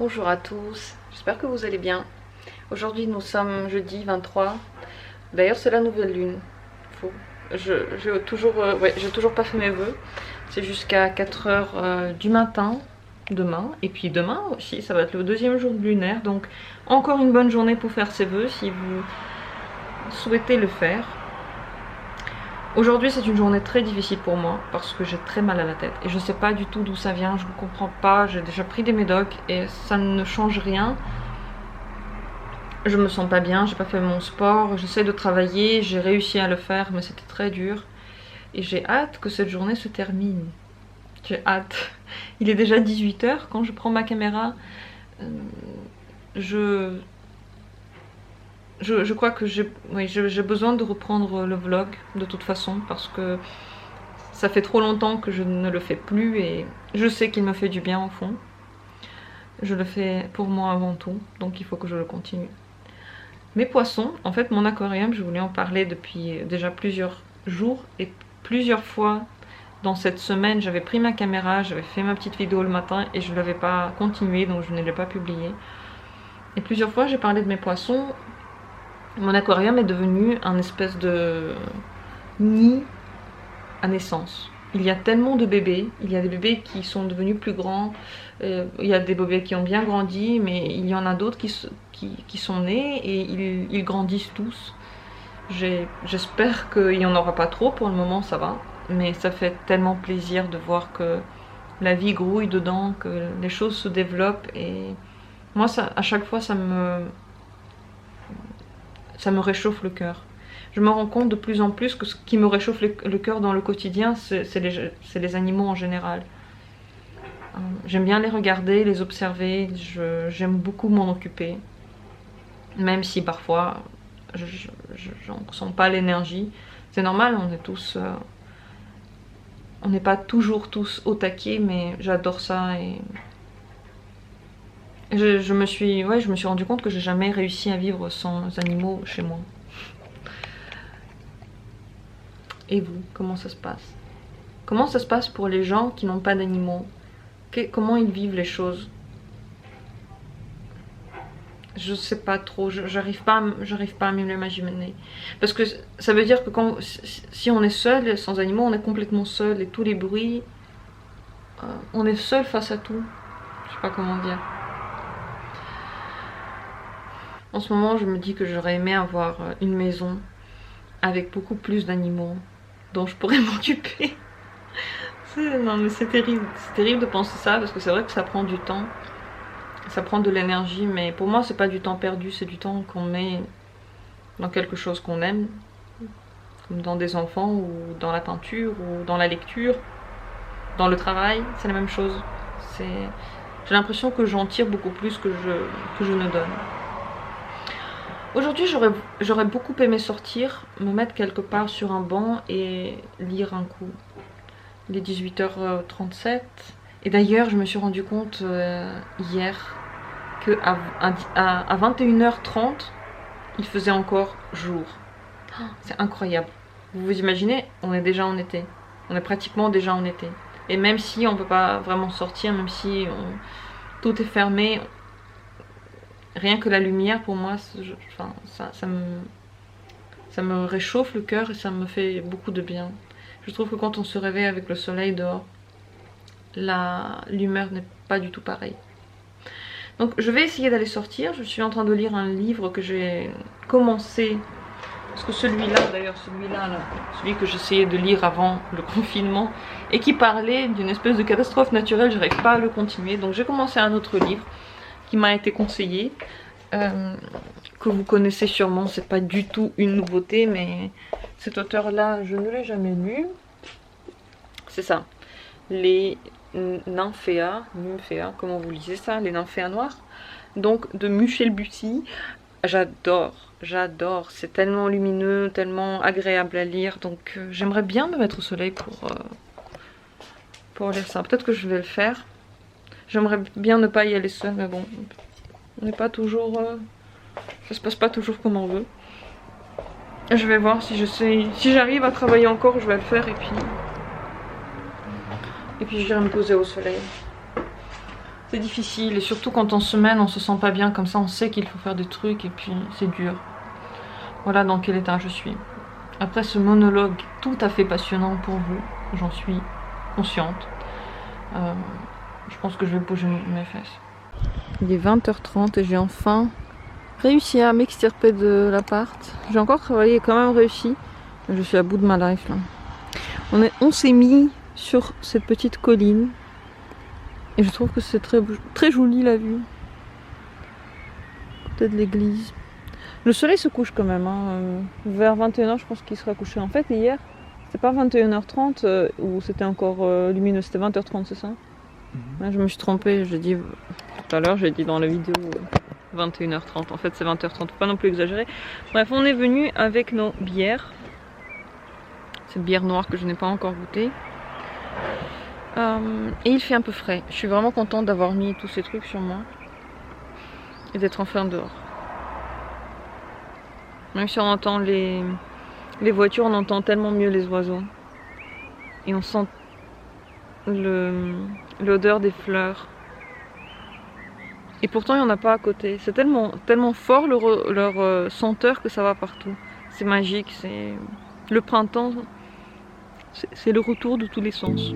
Bonjour à tous, j'espère que vous allez bien. Aujourd'hui nous sommes jeudi 23. D'ailleurs c'est la nouvelle lune. J'ai toujours pas fait mes vœux. C'est jusqu'à 4 h du matin demain. Et puis demain aussi ça va être le deuxième jour lunaire. Donc encore une bonne journée pour faire ses vœux si vous souhaitez le faire. Aujourd'hui c'est une journée très difficile pour moi parce que j'ai très mal à la tête et je ne sais pas du tout d'où ça vient, je ne comprends pas, j'ai déjà pris des médocs et ça ne change rien. Je me sens pas bien, j'ai pas fait mon sport, j'essaie de travailler, j'ai réussi à le faire mais c'était très dur et j'ai hâte que cette journée se termine. J'ai hâte. Il est déjà 18 h quand je prends ma caméra. Je crois que j'ai besoin de reprendre le vlog de toute façon parce que ça fait trop longtemps que je ne le fais plus et je sais qu'il me fait du bien au fond. Je le fais pour moi avant tout, donc il faut que je le continue. Mes poissons, en fait mon aquarium, je voulais en parler depuis déjà plusieurs jours et plusieurs fois dans cette semaine j'avais pris ma caméra, j'avais fait ma petite vidéo le matin et je ne l'avais pas continuée donc je ne l'ai pas publiée. Et plusieurs fois j'ai parlé de mes poissons. Mon aquarium est devenu un espèce de nid à naissance. Il y a tellement de bébés, il y a des bébés qui sont devenus plus grands, il y a des bébés qui ont bien grandi, mais il y en a d'autres qui sont nés et ils grandissent tous. J'espère qu'il n'y en aura pas trop, pour le moment ça va, mais ça fait tellement plaisir de voir que la vie grouille dedans, que les choses se développent et moi ça, à chaque fois ça me réchauffe le cœur. Je me rends compte de plus en plus que ce qui me réchauffe le cœur dans le quotidien, c'est les animaux en général. J'aime bien les regarder, les observer, j'aime beaucoup m'en occuper. Même si parfois, j'en ressens pas l'énergie. C'est normal, on est tous... on n'est pas toujours tous au taquet, mais j'adore ça et... Je me suis rendu compte que j'ai jamais réussi à vivre sans animaux chez moi. Et vous, comment ça se passe? Comment ça se passe pour les gens qui n'ont pas d'animaux? Comment ils vivent les choses? Je sais pas trop, j'arrive pas à me l'imaginer. Parce que ça veut dire que si on est seul, sans animaux, on est complètement seul. Et tous les bruits, on est seul face à tout. Je sais pas comment dire. En ce moment, je me dis que j'aurais aimé avoir une maison avec beaucoup plus d'animaux dont je pourrais m'occuper. Non mais c'est terrible de penser ça parce que c'est vrai que ça prend du temps, ça prend de l'énergie, mais pour moi c'est pas du temps perdu, c'est du temps qu'on met dans quelque chose qu'on aime, comme dans des enfants ou dans la peinture ou dans la lecture, dans le travail, c'est la même chose. J'ai l'impression que j'en tire beaucoup plus que je ne donne. Aujourd'hui, j'aurais beaucoup aimé sortir, me mettre quelque part sur un banc et lire un coup. Il est 18 h 37. Et d'ailleurs, je me suis rendu compte hier qu'à 21 h 30, il faisait encore jour. C'est incroyable. Vous vous imaginez, on est déjà en été. On est pratiquement déjà en été. Et même si on ne peut pas vraiment sortir, même si tout est fermé... Rien que la lumière, pour moi, ça me réchauffe le cœur et ça me fait beaucoup de bien. Je trouve que quand on se réveille avec le soleil dehors, l'humeur n'est pas du tout pareille. Donc je vais essayer d'aller sortir. Je suis en train de lire un livre que j'ai commencé. Parce que celui-là, d'ailleurs, celui que j'essayais de lire avant le confinement, et qui parlait d'une espèce de catastrophe naturelle, j'arrive pas à le continuer. Donc j'ai commencé un autre livre qui m'a été conseillé, que vous connaissez sûrement, c'est pas du tout une nouveauté, mais cet auteur là je ne l'ai jamais lu. C'est ça, les nymphéas, comment vous lisez ça, les nymphéas noirs, donc de Michel Bussy. J'adore, c'est tellement lumineux, tellement agréable à lire, donc j'aimerais bien me mettre au soleil pour lire ça. Peut-être que je vais le faire. J'aimerais bien ne pas y aller seule, mais bon, on n'est pas toujours... ça se passe pas toujours comme on veut. Je vais voir si j'arrive à travailler encore, je vais le faire et puis j'irai me poser au soleil. C'est difficile et surtout quand en semaine on se sent pas bien comme ça, on sait qu'il faut faire des trucs et puis c'est dur. Voilà dans quel état je suis. Après ce monologue tout à fait passionnant pour vous, j'en suis consciente. Je pense que je vais bouger mes fesses. Il est 20h30 et j'ai enfin réussi à m'extirper de l'appart. J'ai encore travaillé et quand même réussi. Je suis à bout de ma life là. On s'est mis sur cette petite colline et je trouve que c'est très joli la vue. Côté de l'église. Le soleil se couche quand même. Hein. Vers 21h je pense qu'il sera couché. En fait hier c'était pas 21h30 où c'était encore lumineux, c'était 20h30 c'est ça? Là, je me suis trompée, j'ai dit tout à l'heure, j'ai dit dans la vidéo 21h30, en fait c'est 20h30, faut pas non plus exagérer. Bref, on est venu avec nos bières, cette bière noire que je n'ai pas encore goûtée. Et il fait un peu frais, je suis vraiment contente d'avoir mis tous ces trucs sur moi et d'être enfin dehors. Même si on entend les voitures, on entend tellement mieux les oiseaux. Et on sent l'odeur des fleurs. Et pourtant il n'y en a pas à côté. C'est tellement fort leur senteur que ça va partout. C'est magique, c'est le printemps, c'est le retour de tous les sens.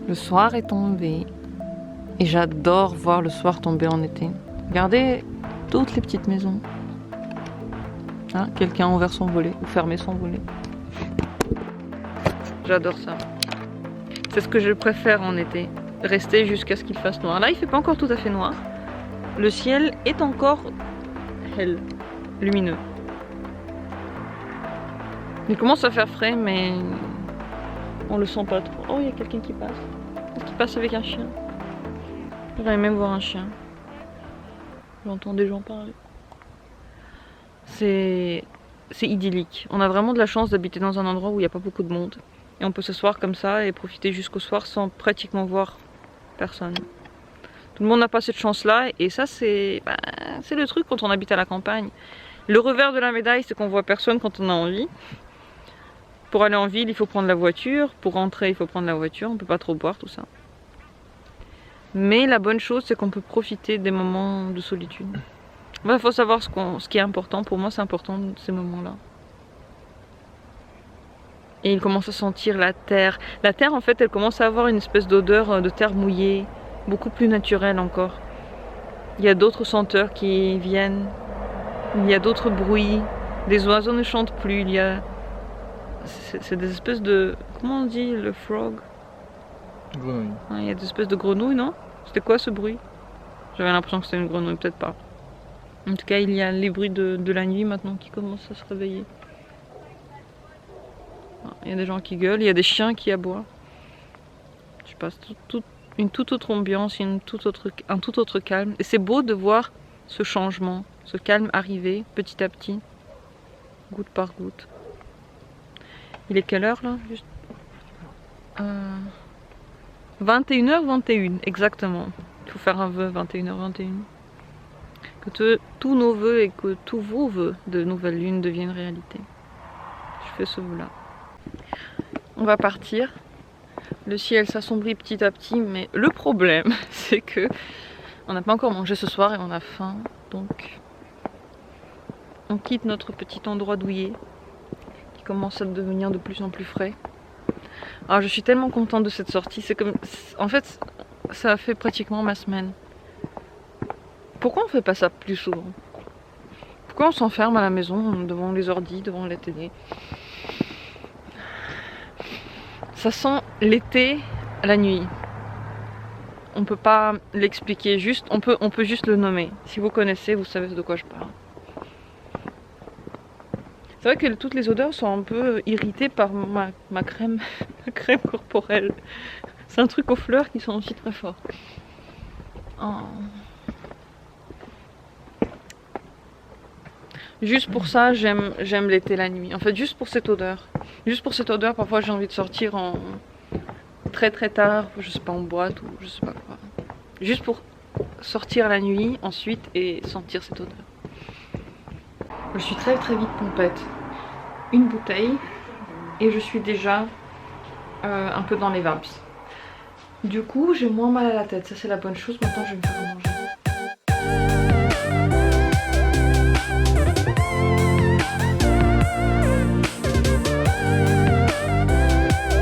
Le soir est tombé et j'adore voir le soir tomber en été. Regardez toutes les petites maisons. Hein, quelqu'un a ouvert son volet ou fermé son volet. J'adore ça. C'est ce que je préfère en été. Rester jusqu'à ce qu'il fasse noir. Là il fait pas encore tout à fait noir. Le ciel est encore lumineux. Il commence à faire frais mais on le sent pas trop. Oh il y a quelqu'un qui passe. Qui passe avec un chien. J'aimerais même voir un chien. J'entends des gens parler. C'est idyllique. On a vraiment de la chance d'habiter dans un endroit où il n'y a pas beaucoup de monde. Et on peut s'asseoir comme ça et profiter jusqu'au soir sans pratiquement voir personne. Tout le monde n'a pas cette chance-là. Et ça, c'est le truc quand on habite à la campagne. Le revers de la médaille, c'est qu'on voit personne quand on a envie. Pour aller en ville, il faut prendre la voiture. Pour rentrer, il faut prendre la voiture. On ne peut pas trop boire, tout ça. Mais la bonne chose, c'est qu'on peut profiter des moments de solitude. Il faut savoir ce qui est important. Pour moi, c'est important ces moments-là. Et il commence à sentir la terre. La terre, en fait, elle commence à avoir une espèce d'odeur de terre mouillée. Beaucoup plus naturelle encore. Il y a d'autres senteurs qui viennent. Il y a d'autres bruits. Les oiseaux ne chantent plus. Il y a... C'est des espèces de... Comment on dit le frog? Grenouille. Il y a des espèces de grenouilles, non? C'était quoi ce bruit? J'avais l'impression que c'était une grenouille, peut-être pas. En tout cas, il y a les bruits de la nuit maintenant qui commencent à se réveiller. Il y a des gens qui gueulent, il y a des chiens qui aboient. Je passe une toute autre ambiance, un tout autre calme. Et c'est beau de voir ce changement, ce calme arriver petit à petit, goutte par goutte. Il est quelle heure là? 21h21, exactement. Il faut faire un vœu, 21h21. Que tous nos vœux et que tous vos vœux de nouvelle lune deviennent réalité. Je fais ce vœu-là. On va partir. Le ciel s'assombrit petit à petit, mais le problème, c'est que on n'a pas encore mangé ce soir et on a faim. Donc, on quitte notre petit endroit douillet qui commence à devenir de plus en plus frais. Alors, je suis tellement contente de cette sortie. C'est comme, en fait, ça a fait pratiquement ma semaine. Pourquoi on fait pas ça plus souvent? Pourquoi on s'enferme à la maison devant les ordis, devant la télé? Ça sent l'été la nuit. On peut pas l'expliquer, juste on peut juste le nommer. Si vous connaissez, vous savez de quoi je parle. C'est vrai que toutes les odeurs sont un peu irritées par ma crème, ma crème corporelle. C'est un truc aux fleurs qui sont aussi très forts. Oh. Juste pour ça, j'aime l'été la nuit. En fait, juste pour cette odeur. Juste pour cette odeur, parfois j'ai envie de sortir en très très tard, je sais pas, en boîte ou je sais pas quoi. Juste pour sortir la nuit ensuite et sentir cette odeur. Je suis très très vite pompette. Une bouteille et je suis déjà un peu dans les vibes. Du coup, j'ai moins mal à la tête, ça c'est la bonne chose. Maintenant, je vais me faire à manger.